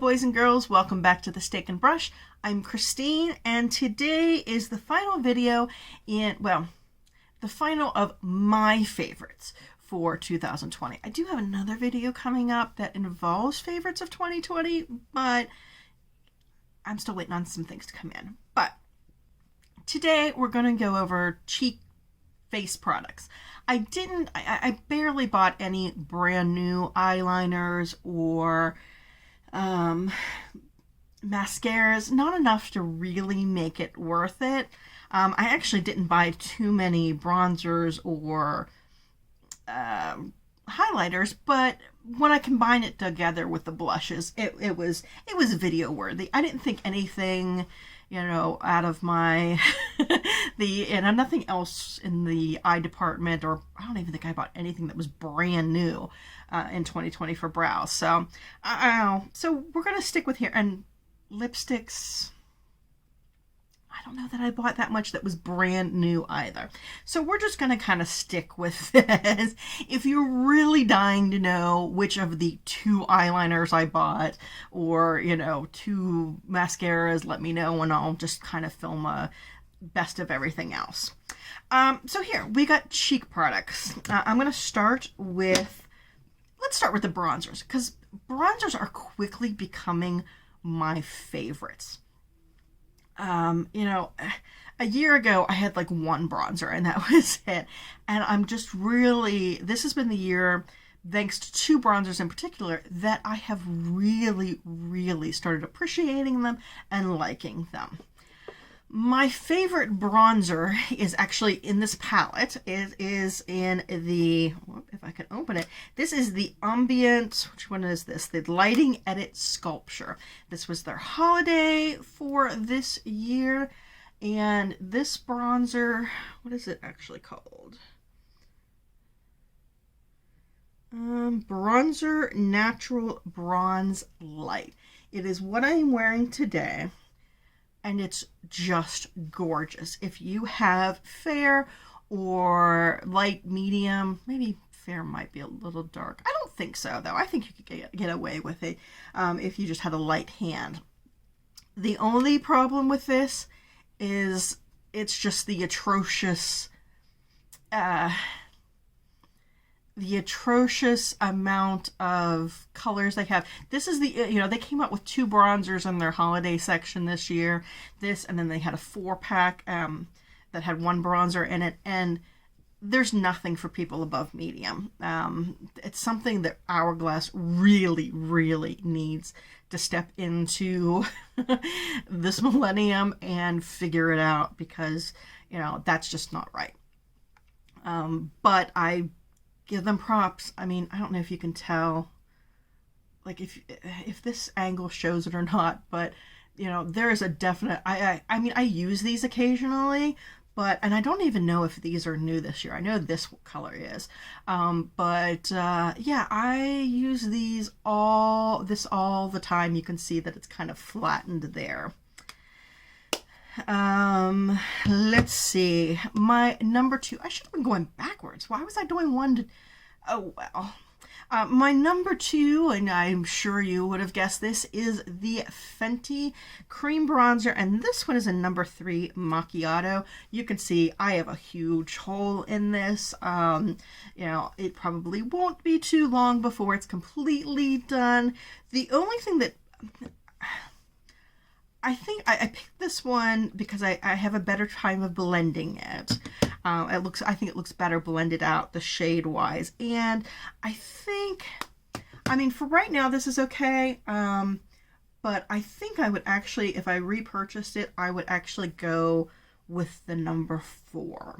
boys and girls, welcome back to the Steak and Brush. I'm Christine, and today is the final video the final of my favorites for 2020. I do have another video coming up that involves favorites of 2020, but I'm still waiting on some things to come in. But today we're going to go over cheek face products. I barely bought any brand new eyeliners or mascaras, not enough to really make it worth it. I actually didn't buy too many bronzers or highlighters, but when I combine it together with the blushes, it was video worthy. I didn't think anything, out of my and nothing else in the eye department, or I don't even think I bought anything that was brand new in 2020 for brows. So so we're gonna stick with here. And lipsticks, I don't know that I bought that much that was brand new either. So we're just going to kind of stick with this. If you're really dying to know which of the 2 eyeliners I bought or, 2 mascaras, let me know and I'll just kind of film a best of everything else. So here, we got cheek products. I'm going to start with, let's start with the bronzers, because bronzers are quickly becoming my favorites. A year ago I had like 1 bronzer and that was it. And I'm just really, this has been the year, thanks to 2 bronzers in particular, that I have really, really started appreciating them and liking them. My favorite bronzer is actually in this palette. It is in the, if I can open it, this is the Ambient, which one is this? The Lighting Edit Sculpture. This was their holiday for this year. And this bronzer, what is it actually called? Bronzer Natural Bronze Light. It is what I'm wearing today. And it's just gorgeous. If you have fair or light medium, maybe fair might be a little dark. I don't think so, though. I think you could get away with it if you just had a light hand. The only problem with this is it's just the atrocious amount of colors they have. This is the, they came out with 2 bronzers in their holiday section this year. This, and then they had a 4-pack that had 1 bronzer in it. And there's nothing for people above medium. It's something that Hourglass really, really needs to step into this millennium and figure it out, because, that's just not right. But I give them props. I mean, I don't know if you can tell, like, if this angle shows it or not, but, there is a definite, I mean, I use these occasionally, and I don't even know if these are new this year. I know this color is, yeah, I use these all the time. You can see that it's kind of flattened there. Let's see. My number 2, I should have been going backwards. Why was I doing 1 to, oh well. My number 2, and I'm sure you would have guessed this, is the Fenty Cream Bronzer, and this one is a number 3 Macchiato. You can see I have a huge hole in this. It probably won't be too long before it's completely done. The only thing that I think I picked this one because I have a better time of blending it. I think it looks better blended out, the shade wise. And I think, I mean, for right now this is okay. But I think I would actually, if I repurchased it, I would actually go with the number 4.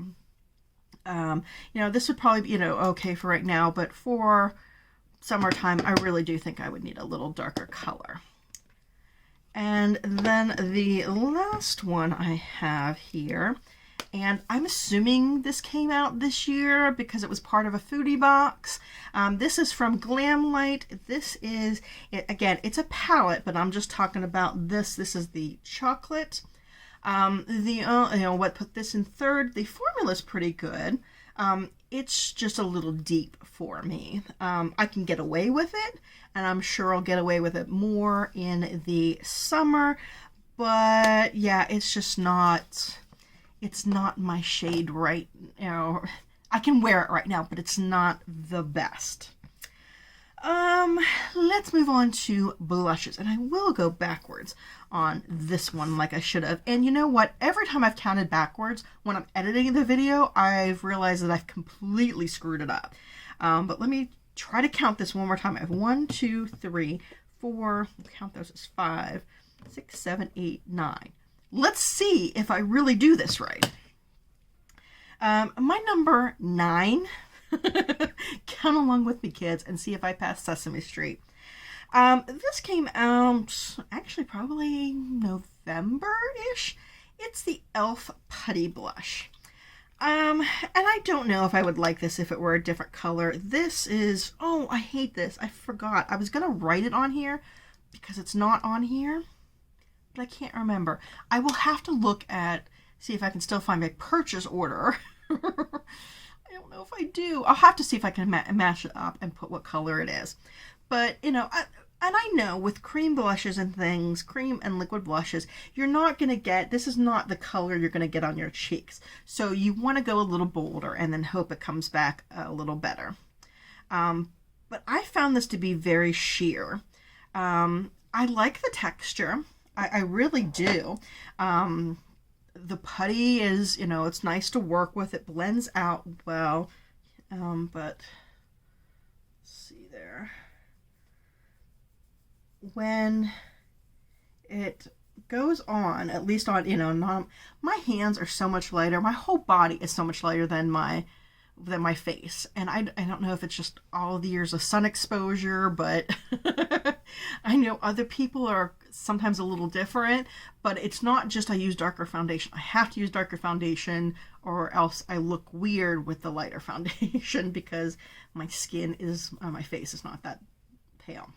This would probably be, okay for right now, but for summertime, I really do think I would need a little darker color. And then the last one I have here, and I'm assuming this came out this year because it was part of a foodie box. This is from Glamlite. This is, again, it's a palette, but I'm just talking about this. This is the chocolate. What put this in third, the formula is pretty good. it's just a little deep for me. I can get away with it, and I'm sure I'll get away with it more in the summer, but yeah, it's just not, it's not my shade right now. I can wear it right now, but it's not the best. Let's move on to blushes, and I will go backwards on this one like I should have. And you know what? Every time I've counted backwards when I'm editing the video, I've realized that I've completely screwed it up. But let me try to count this one more time. I have 1, 2, 3, 4, count those as 5, 6, 7, 8, 9. Let's see if I really do this right. My number 9, count along with me, kids, and see if I pass Sesame Street. This came out actually probably November-ish. It's the e.l.f. Putty Blush. And I don't know if I would like this if it were a different color. This is, oh, I hate this. I forgot. I was going to write it on here because it's not on here, but I can't remember. I will have to look at, see if I can still find my purchase order. I don't know if I do. I'll have to see if I can match it up and put what color it is. But, you know, and I know with cream blushes and things, cream and liquid blushes, you're not going to get, this is not the color you're going to get on your cheeks. So you want to go a little bolder and then hope it comes back a little better. But I found this to be very sheer. I like the texture. I really do. The putty is, you know, it's nice to work with. It blends out well. But let's see there. When it goes on, at least on, you know, my hands are so much lighter. My whole body is so much lighter than my face. And I don't know if it's just all the years of sun exposure, but I know other people are sometimes a little different, but it's not just I use darker foundation. I have to use darker foundation or else I look weird with the lighter foundation because my skin is, my face is not that pale.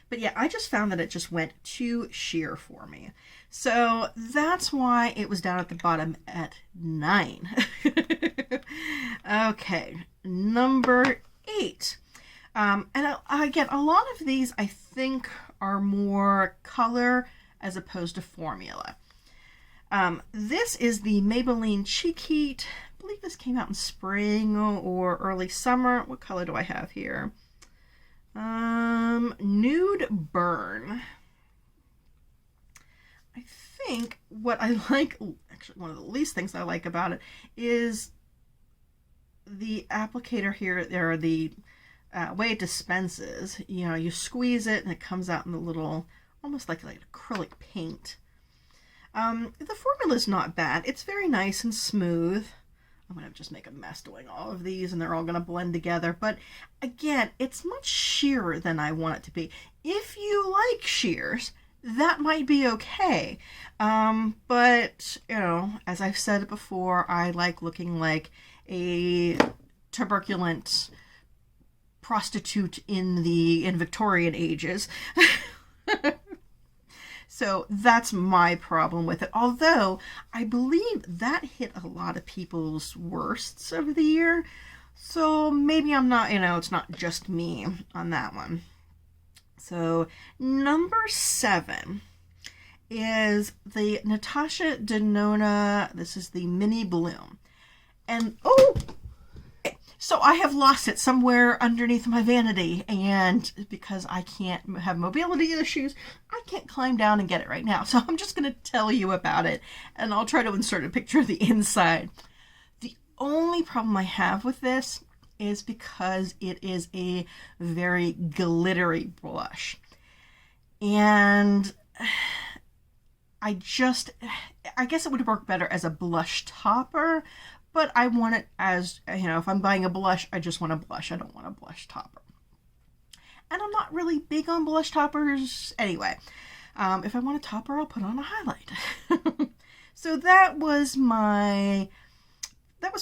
But yeah, I just found that it just went too sheer for me. So that's why it was down at the bottom at 9. Okay, number 8. And again, a lot of these I think are more color as opposed to formula. This is the Maybelline Cheek Heat. I believe this came out in spring or early summer. What color do I have here? Nude Burn. I think what I like, actually one of the least things I like about it is the applicator here. There are the way it dispenses. You know, you squeeze it and it comes out in the little, almost like acrylic paint. The formula is not bad. It's very nice and smooth. I'm going to just make a mess doing all of these and they're all going to blend together. But again, it's much sheerer than I want it to be. If you like sheers, that might be okay. But, you know, as I've said before, I like looking like a tuberculent prostitute in Victorian ages. So that's my problem with it. Although I believe that hit a lot of people's worsts of the year. So maybe I'm not, you know, it's not just me on that one. So number 7 is the Natasha Denona. This is the Mini Bloom. And, oh, so I have lost it somewhere underneath my vanity, and because I can't have mobility issues, I can't climb down and get it right now. So I'm just going to tell you about it, and I'll try to insert a picture of the inside. The only problem I have with this is because it is a very glittery blush. And I guess it would work better as a blush topper, but I want it as, you know, if I'm buying a blush, I just want a blush. I don't want a blush topper. And I'm not really big on blush toppers anyway. If I want a topper, I'll put on a highlight. So that was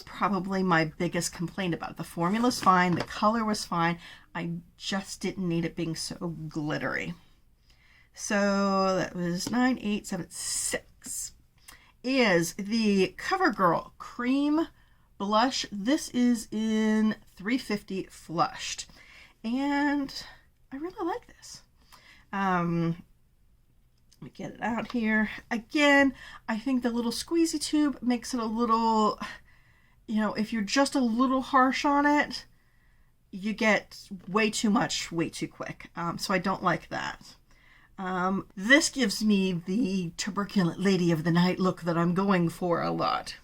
probably my biggest complaint about it. The formula's fine. The color was fine. I just didn't need it being so glittery. So that was 9, 8, 7, 6. Is the CoverGirl Cream blush. This is in 350 Flushed. And I really like this. Let me get it out here. Again, I think the little squeezy tube makes it a little, you know, if you're just a little harsh on it, you get way too much, way too quick. So I don't like that. This gives me the tuberculent lady of the night look that I'm going for a lot.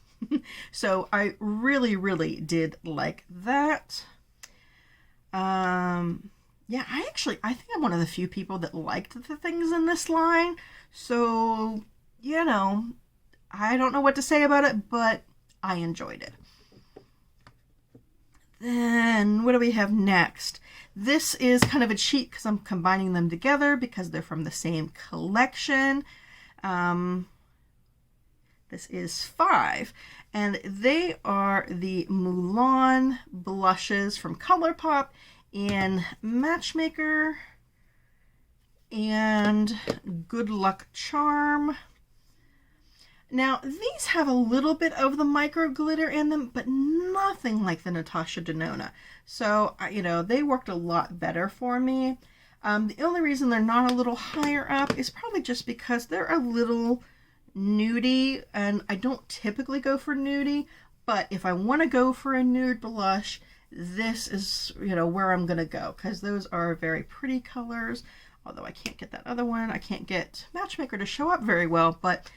So I really, really did like that. Yeah, I think I'm one of the few people that liked the things in this line. So, you know, I don't know what to say about it, but I enjoyed it. Then, what do we have next? This is kind of a cheat because I'm combining them together because they're from the same collection. This is 5. And they are the Mulan blushes from Colourpop in Matchmaker and Good Luck Charm. Now, these have a little bit of the micro glitter in them, but nothing like the Natasha Denona. So, you know, they worked a lot better for me. The only reason they're not a little higher up is probably just because they're a little nudie, and I don't typically go for nudie, but if I want to go for a nude blush, this is, you know, where I'm going to go, because those are very pretty colors. Although I can't get that other one. I can't get Matchmaker to show up very well, but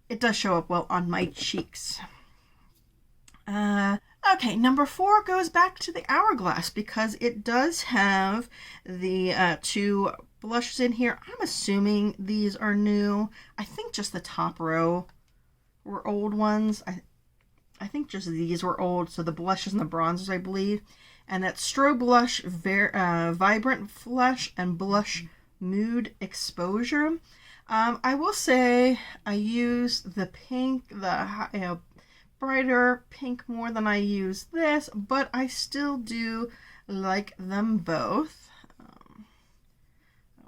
it does show up well on my cheeks. Okay, number 4 goes back to the Hourglass because it does have the 2 blushes in here. I'm assuming these are new. I think just the top row were old ones. I think just these were old, so the blushes and the bronzers, I believe. And that's Strobe Blush, Vibrant Flush, and Blush Mood Exposure. I will say I use the pink, the brighter pink more than I use this, but I still do like them both.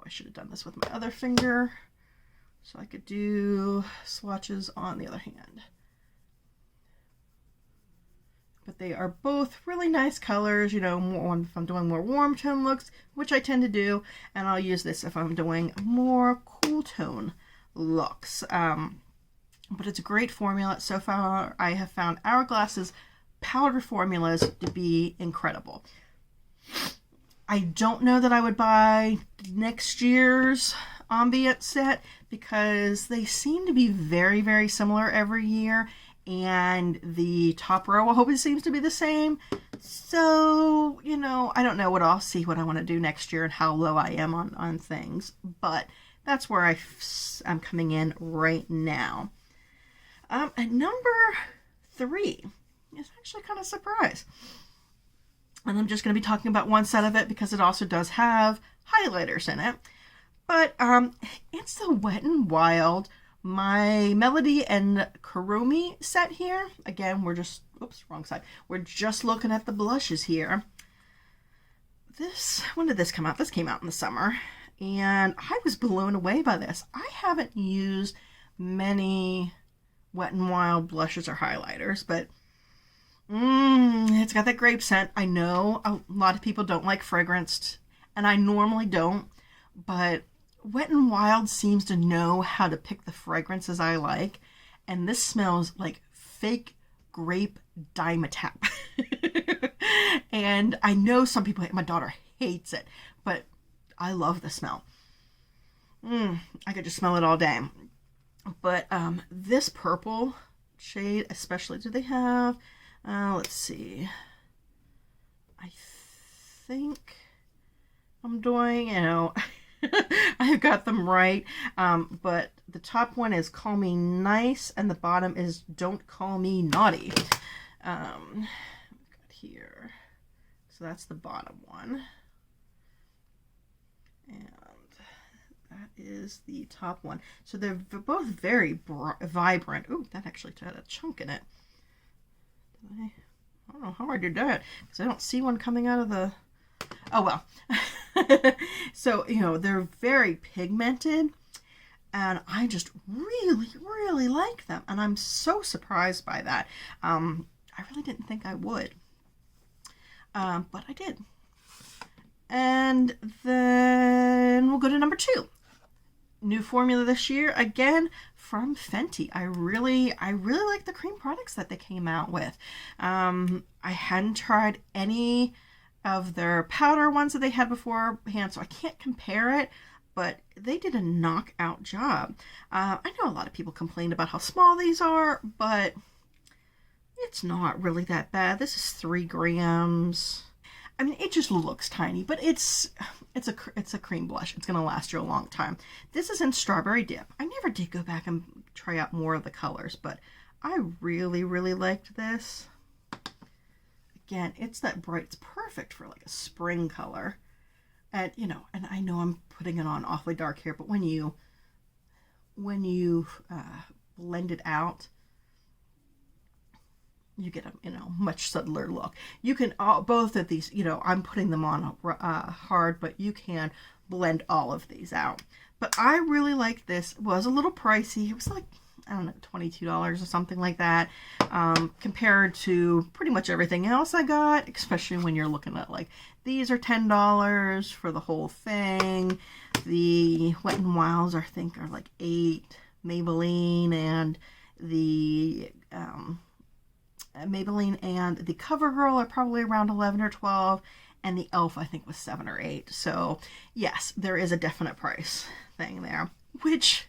I should have done this with my other finger so I could do swatches on the other hand. But they are both really nice colors, you know, more if I'm doing more warm tone looks, which I tend to do, and I'll use this if I'm doing more cool tone looks. But it's a great formula. So far, I have found Hourglass's powder formulas to be incredible. I don't know that I would buy next year's Ambient set because they seem to be very, very similar every year. And the top row always seems to be the same. So, you know, I don't know what I'll see what I want to do next year and how low I am on things. But that's where I'm coming in right now. At number 3 is actually kind of a surprise. And I'm just going to be talking about one set of it because it also does have highlighters in it. But it's the Wet n Wild My Melody and Kurumi set here. Again, we're just, oops, wrong side. We're just looking at the blushes here. When did this come out? This came out in the summer. And I was blown away by this. I haven't used many Wet n Wild blushes or highlighters, but it's got that grape scent. I know a lot of people don't like fragranced, and I normally don't, but Wet n Wild seems to know how to pick the fragrances I like, and this smells like fake grape Dimetapp. And I know some people, my daughter hates it, but I love the smell. I could just smell it all day. But this purple shade especially, do they have, let's see, I think I'm doing, you know, I've got them right, but the top one is Call Me Nice, and the bottom is Don't Call Me Naughty. Got here, so that's the bottom one, and that is the top one. So they're both very vibrant. Ooh, that actually had a chunk in it. I don't know how I did that because I don't see one coming out of the... Oh, well. So, you know, they're very pigmented, and I just really, really like them, and I'm so surprised by that. I really didn't think I would. But I did. And then we'll go to number 2. New formula this year, again, from Fenty. I really like the cream products that they came out with. I hadn't tried any of their powder ones that they had beforehand, so I can't compare it, but they did a knockout job. I know a lot of people complained about how small these are, but it's not really that bad. This is 3 grams. I mean, it just looks tiny, but it's a cream blush. It's going to last you a long time. This is in Strawberry Dip. I never did go back and try out more of the colors, but I really liked this. Again, it's that bright. It's perfect for like a spring color. And, you know, and I know I'm putting it on awfully dark here, but when you blend it out, you get a, you know, much subtler look. You can, both of these, you know, I'm putting them on hard, but you can blend all of these out. But I really like this. It was a little pricey. It was like, I don't know, $22 or something like that, compared to pretty much everything else I got, especially when you're looking at like, these are $10 for the whole thing. The Wet n Wilds, I think, are like $8. Maybelline and the CoverGirl are probably around 11 or 12, and the e.l.f. I think was 7 or 8. So yes, there is a definite price thing there, which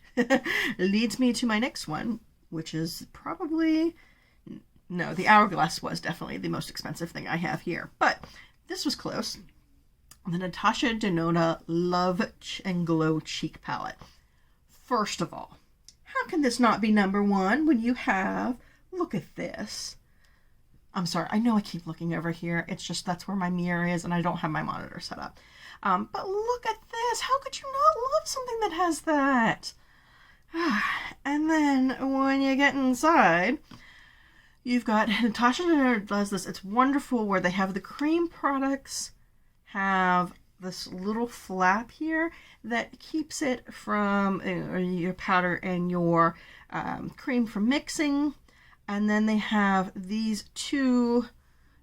leads me to my next one, which is probably, no, the Hourglass was definitely the most expensive thing I have here, but this was close. The Natasha Denona Love and Glow Cheek Palette. First of all, how can this not be number 1 when you have, look at this. I'm sorry, I know I keep looking over here. It's just that's where my mirror is and I don't have my monitor set up. But look at this. How could you not love something that has that? And then when you get inside, you've got Natasha Denona does this. It's wonderful where they have the cream products have this little flap here that keeps it from your powder and your cream from mixing. And then they have these 2,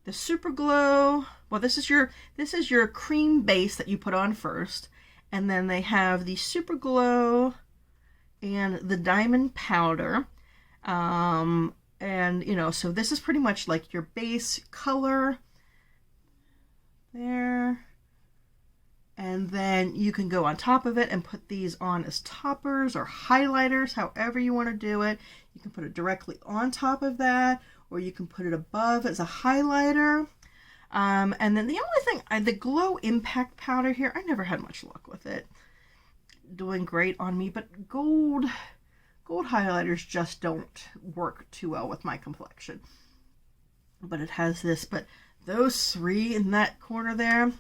the Super Glow. Well, this is your cream base that you put on first, and then they have the Super Glow and the Diamond Powder. And you know, so this is pretty much like your base color there. And then you can go on top of it and put these on as toppers or highlighters, however you want to do it. You can put it directly on top of that, or you can put it above as a highlighter. And then the only thing, the Glow Impact Powder here, I never had much luck with it doing great on me, but gold highlighters just don't work too well with my complexion. But it has this, but those 3 in that corner there,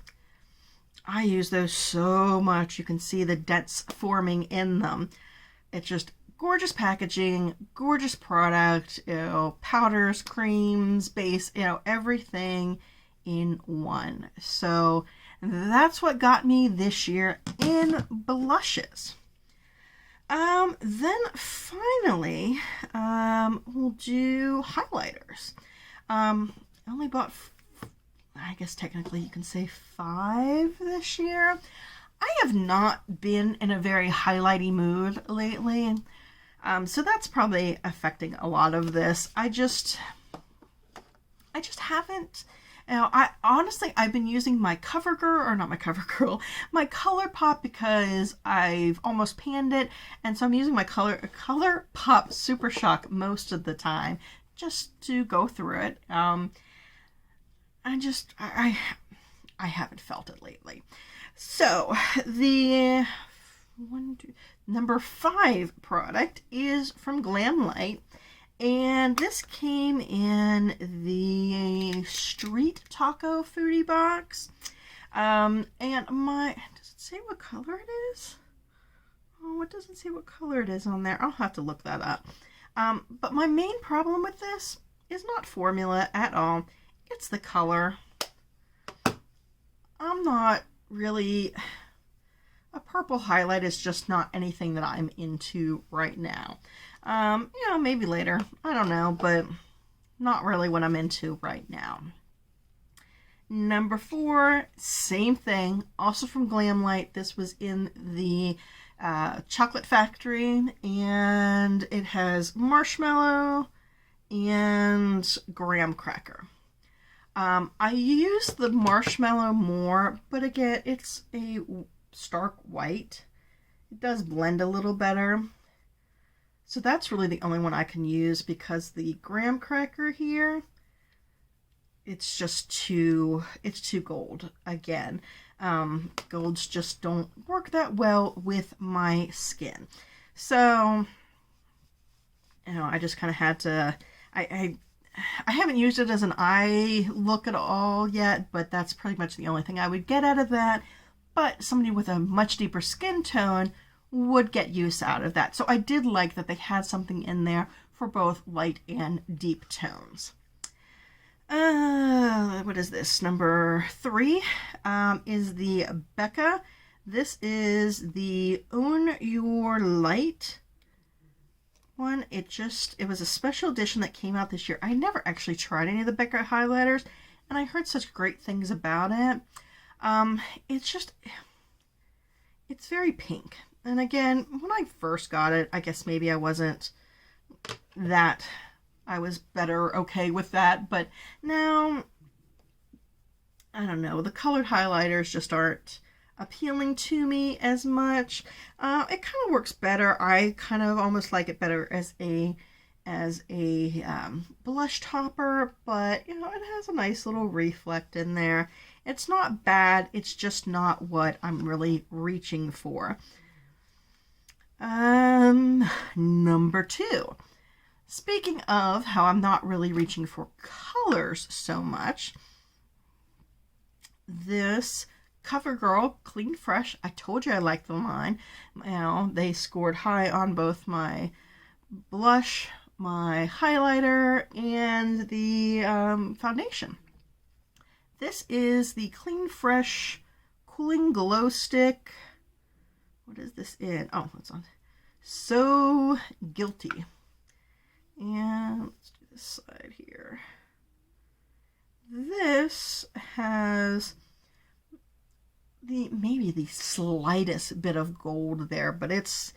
I use those so much. You can see the dents forming in them. It's just gorgeous packaging, gorgeous product, you know, powders, creams, base, you know, everything in one. So that's what got me this year in blushes. Then finally, we'll do highlighters. I only bought, I guess technically you can say 5 this year. I have not been in a very highlighty mood lately. So that's probably affecting a lot of this. I just haven't, you know, I've been using my my Colourpop because I've almost panned it. And so I'm using my Colourpop Super Shock most of the time just to go through it. I haven't felt it lately. So the number 5 product is from Glamlite, and this came in the Street Taco Foodie box. And does it say what color it is? Oh, it doesn't say what color it is on there. I'll have to look that up. But my main problem with this is not formula at all. It's the color. I'm not really, a purple highlight is just not anything that I'm into right now. You know, maybe later, I don't know, but not really what I'm into right now. Number 4, same thing, also from Glamlite. This was in the Chocolate Factory, and it has marshmallow and graham cracker. I use the marshmallow more, but again, it's a stark white. It does blend a little better. So that's really the only one I can use, because the graham cracker here, it's too gold. Again, golds just don't work that well with my skin. So, you know, I just kind of had to, I haven't used it as an eye look at all yet, but that's pretty much the only thing I would get out of that. But somebody with a much deeper skin tone would get use out of that. So I did like that they had something in there for both light and deep tones. What is this? Number 3 is the Becca. This is the Own Your Light one. It was a special edition that came out this year. I never actually tried any of the Becca highlighters, and I heard such great things about it. It's very pink. And again, when I first got it, I guess maybe I was better okay with that, but now, I don't know, the colored highlighters just aren't appealing to me as much. It kind of works better. I kind of almost like it better as a blush topper, but you know, it has a nice little reflect in there. It's not bad, it's just not what I'm really reaching for. Number 2. Speaking of how I'm not really reaching for colors so much, this CoverGirl Clean Fresh, I told you I liked the line. You know, they scored high on both my blush, my highlighter, and the foundation. This is the Clean Fresh Cooling Glow Stick. What is this in? Oh, it's on So Guilty. And let's do this side here. This has maybe the slightest bit of gold there, but it's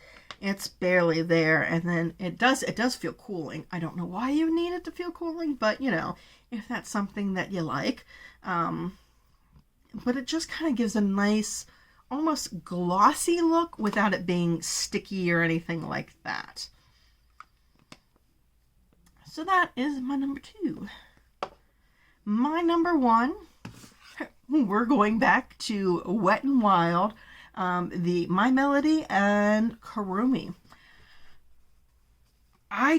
barely there. And then it does feel cooling. I don't know why you need it to feel cooling, but you know, if that's something that you like. But it just kind of gives a nice, almost glossy look without it being sticky or anything like that. So that is my number 2. My number 1, we're going back to Wet n Wild, the My Melody and Kurumi. I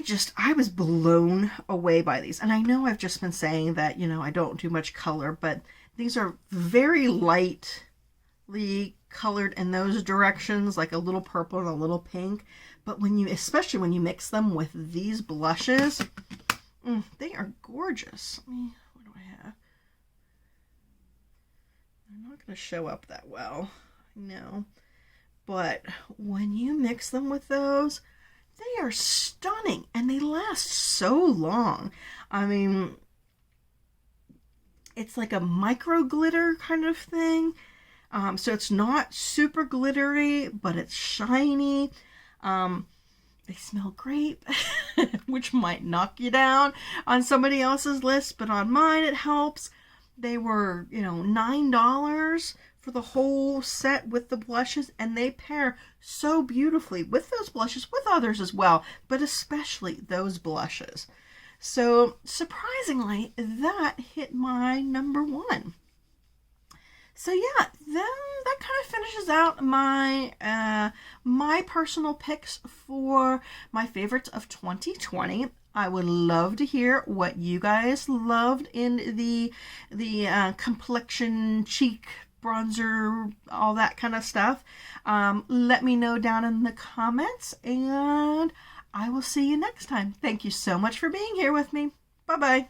was blown away by these. And I know I've just been saying that, you know, I don't do much color, but these are very lightly colored in those directions, like a little purple and a little pink. But especially when you mix them with these blushes, they are gorgeous. What do I have? They're not going to show up that well, I know. But when you mix them with those, they are stunning, and they last so long. I mean, it's like a micro glitter kind of thing. So it's not super glittery, but it's shiny. They smell great, which might knock you down on somebody else's list, but on mine it helps. They were, you know, $9 for the whole set with the blushes, and they pair so beautifully with those blushes, with others as well, but especially those blushes. So surprisingly, that hit my number 1. So yeah, then that kind of finishes out my my personal picks for my favorites of 2020. I would love to hear what you guys loved in the complexion, cheek, bronzer, all that kind of stuff. Let me know down in the comments, and I will see you next time. Thank you so much for being here with me. Bye-bye.